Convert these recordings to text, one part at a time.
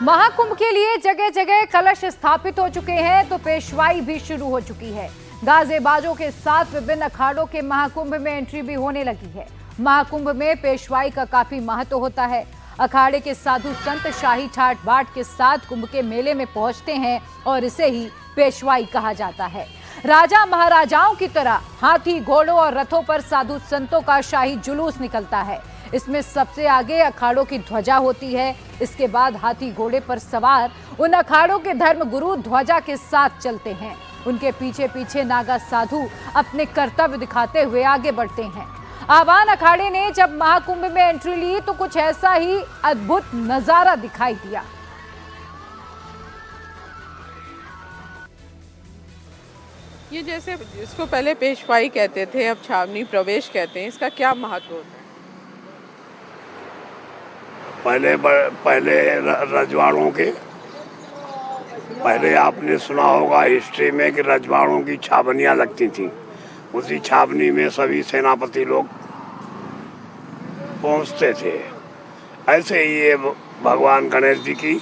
महाकुंभ के लिए जगह जगह कलश स्थापित हो चुके हैं तो पेशवाई भी शुरू हो चुकी है। गाजे बाजों के साथ विभिन्न अखाड़ों के महाकुंभ में एंट्री भी होने लगी है। महाकुंभ में पेशवाई का काफी महत्व होता है। अखाड़े के साधु संत शाही ठाट बाट के साथ कुंभ के मेले में पहुंचते हैं और इसे ही पेशवाई कहा जाता है। राजा महाराजाओं की तरह हाथी घोड़ों और रथों पर साधु संतों का शाही जुलूस निकलता है। इसमें सबसे आगे अखाड़ों की ध्वजा होती है। इसके बाद हाथी घोड़े पर सवार उन अखाड़ों के धर्म गुरु ध्वजा के साथ चलते हैं। उनके पीछे पीछे नागा साधु अपने कर्तव्य दिखाते हुए आगे बढ़ते हैं। आवान अखाड़े ने जब महाकुंभ में एंट्री ली तो कुछ ऐसा ही अद्भुत नजारा दिखाई दिया। ये जैसे इसको पहले पेशवाई कहते थे, अब छावनी प्रवेश कहते हैं, इसका क्या महत्व होता है? पहले रजवाड़ों के पहले आपने सुना होगा हिस्ट्री में कि रजवाड़ों की छावनियाँ लगती थी। उसी छावनी में सभी सेनापति लोग पहुंचते थे। ऐसे ही ये भगवान गणेश जी की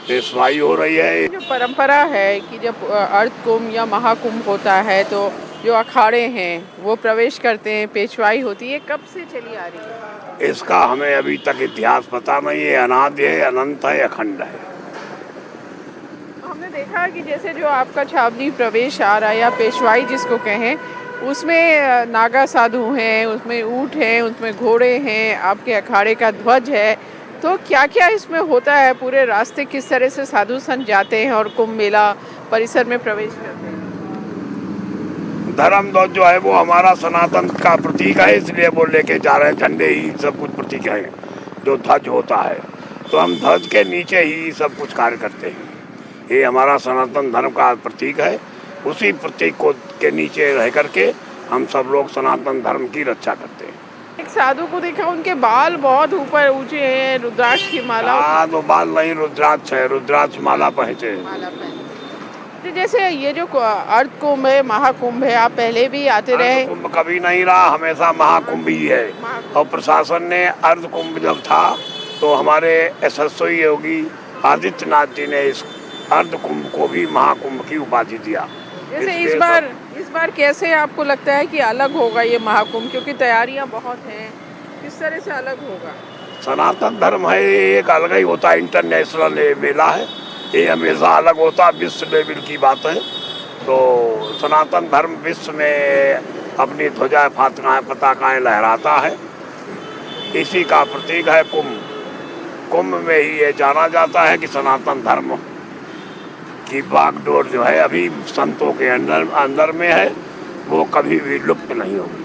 पेशवाई हो रही है। जो परंपरा है कि जब अर्ध कुंभ या महाकुंभ होता है तो जो अखाड़े हैं वो प्रवेश करते हैं, पेशवाई होती है, कब से चली आ रही है? इसका हमें अभी तक इतिहास पता नहीं है। अनादि है, अनंत है, अखंड है। हमने देखा कि जैसे जो आपका छावनी प्रवेश आ रहा है या पेशवाई जिसको कहें, उसमें नागा साधु हैं, उसमें ऊँट हैं, उसमें घोड़े हैं, आपके अखाड़े का ध्वज है। तो क्या क्या इसमें होता है? पूरे रास्ते किस तरह से साधु संत जाते हैं और कुंभ मेला परिसर में प्रवेश करते हैं? धर्म ध्वज जो है वो हमारा सनातन का प्रतीक है, इसलिए वो लेके जा रहे हैं। झंडे ही सब कुछ प्रतीक है जो ध्वज होता है, तो हम ध्वज के नीचे ही सब कुछ कार्य करते हैं। ये हमारा सनातन धर्म का प्रतीक है। उसी प्रतीक को के नीचे रह करके हम सब लोग सनातन धर्म की रक्षा करते हैं। एक साधु को देखा, उनके बाल बहुत ऊपर ऊंचे हैं, रुद्राक्ष की माला। वो बाल नहीं, रुद्राक्ष है, रुद्राक्ष माला पहचे। जैसे ये जो अर्ध कुंभ है, महाकुंभ है, आप पहले भी आते रहे? कुंभ कभी नहीं रहा, हमेशा महाकुंभ ही है। और प्रशासन ने अर्ध कुंभ जब था तो हमारे यशस्वी योगी आदित्यनाथ जी ने इस अर्ध कुंभ को भी महाकुंभ की उपाधि दिया। जैसे इस बार कैसे आपको लगता है कि अलग होगा ये महाकुंभ, क्योंकि तैयारियां बहुत हैं, किस तरह से अलग होगा? सनातन धर्म है, एक अलग ही होता है। इंटरनेशनल मेला है, ये हमेशा अलग होता है, विश्व लेवल की बात है। तो सनातन धर्म विश्व में अपनी ध्वजा पताकाएं लहराता है। इसी का प्रतीक है कुंभ। कुंभ में ही ये जाना जाता है कि सनातन धर्म की बागडोर जो है अभी संतों के अंदर में है, वो कभी भी लुप्त नहीं होगी।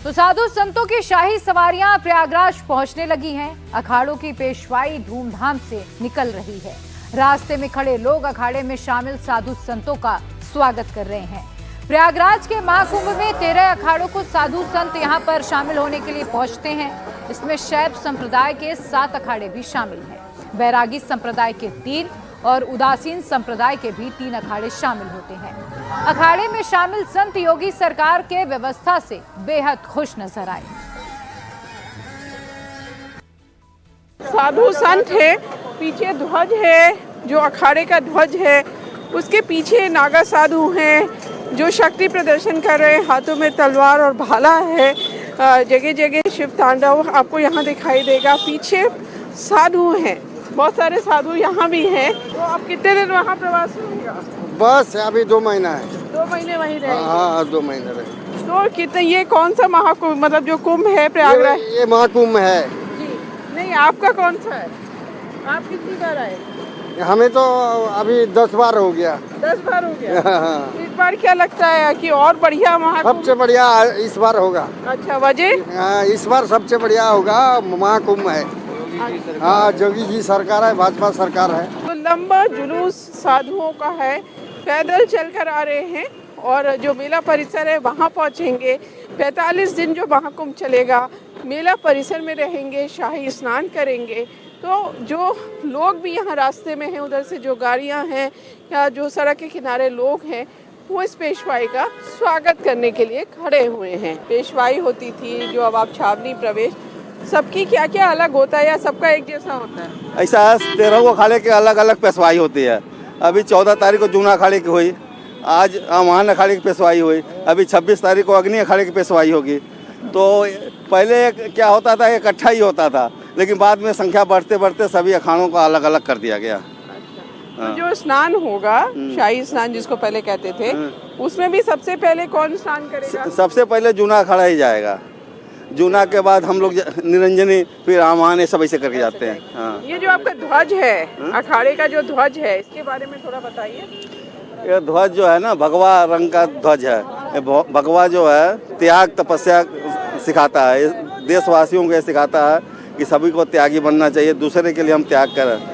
तो साधु संतों की शाही सवारियां प्रयागराज पहुंचने लगी हैं। अखाड़ों की पेशवाई धूमधाम से निकल रही है। रास्ते में खड़े लोग अखाड़े में शामिल साधु संतों का स्वागत कर रहे हैं। प्रयागराज के महाकुंभ में 13 अखाड़ों को साधु संत यहां पर शामिल होने के लिए पहुंचते हैं। इसमें शैव संप्रदाय के 7 अखाड़े भी शामिल हैं। बैरागी संप्रदाय के 3 और उदासीन संप्रदाय के भी 3 अखाड़े शामिल होते हैं। अखाड़े में शामिल संत योगी सरकार के व्यवस्था से बेहद खुश नजर आए। साधु संत है, पीछे ध्वज है, जो अखाड़े का ध्वज है, उसके पीछे नागा साधु हैं जो शक्ति प्रदर्शन कर रहे हैं। हाथों में तलवार और भाला है। जगह जगह शिव तांडव आपको यहाँ दिखाई देगा। पीछे साधु हैं, बहुत सारे साधु यहाँ भी हैं। तो आप कितने दिन वहाँ प्रवास होगा? बस अभी 2 महीना है। 2 महीने वहीं रहेंगे? हाँ, 2 महीने रहे। तो कितने, ये कौन सा महाकुंभ, मतलब जो कुंभ है प्रयागराज? ये महाकुंभ है जी। नहीं, आपका कौन सा है? आप कितनी बार आए? हमें तो अभी 10 बार हो गया। 10 बार हो गया? इस बार क्या लगता है कि और बढ़िया महाकुंभ? सबसे बढ़िया इस बार होगा। अच्छा, वजह? इस बार सबसे बढ़िया होगा महाकुंभ है। हाँ, जोगी जी सरकार है, भाजपा सरकार है। तो लंबा जुलूस साधुओं का है, पैदल चलकर आ रहे हैं और जो मेला परिसर है वहाँ पहुँचेंगे। 45 दिन जो महाकुंभ चलेगा, मेला परिसर में रहेंगे, शाही स्नान करेंगे। तो जो लोग भी यहाँ रास्ते में हैं, उधर से जो गाड़ियाँ हैं या जो सड़क के किनारे लोग हैं, वो इस पेशवाई का स्वागत करने के लिए खड़े हुए हैं। पेशवाई होती थी जो अब आप छावनी प्रवेश सबकी क्या क्या अलग होता है या सबका एक जैसा होता है? ऐसा 13 अखाड़े के अलग अलग पेशवाई होती है। अभी 14 तारीख को जूना अखाड़े की हुई, आज आह्वान अखाड़े की पेशवाई हुई, अभी 26 तारीख को अग्नि अखाड़े की पेशवाई होगी। तो पहले क्या होता था, इकट्ठा ही होता था, लेकिन बाद में संख्या बढ़ते बढ़ते सभी अखाड़ों को अलग अलग कर दिया गया। तो जो स्नान होगा, शाही स्नान जिसको पहले कहते थे, उसमें भी सबसे पहले कौन स्नान करेगा? सबसे पहले जूना अखाड़ा ही जाएगा। जूना के बाद हम लोग निरंजनी, फिर आह्वान, ये सब ऐसे करके जाते हैं। हाँ। ये जो आपका ध्वज है, अखाड़े का जो ध्वज है, इसके बारे में थोड़ा बताइए। ये ध्वज जो है ना, भगवा रंग का ध्वज है। ये भगवा जो है त्याग तपस्या सिखाता है, देशवासियों को ये सिखाता है कि सभी को त्यागी बनना चाहिए, दूसरे के लिए हम त्याग करें।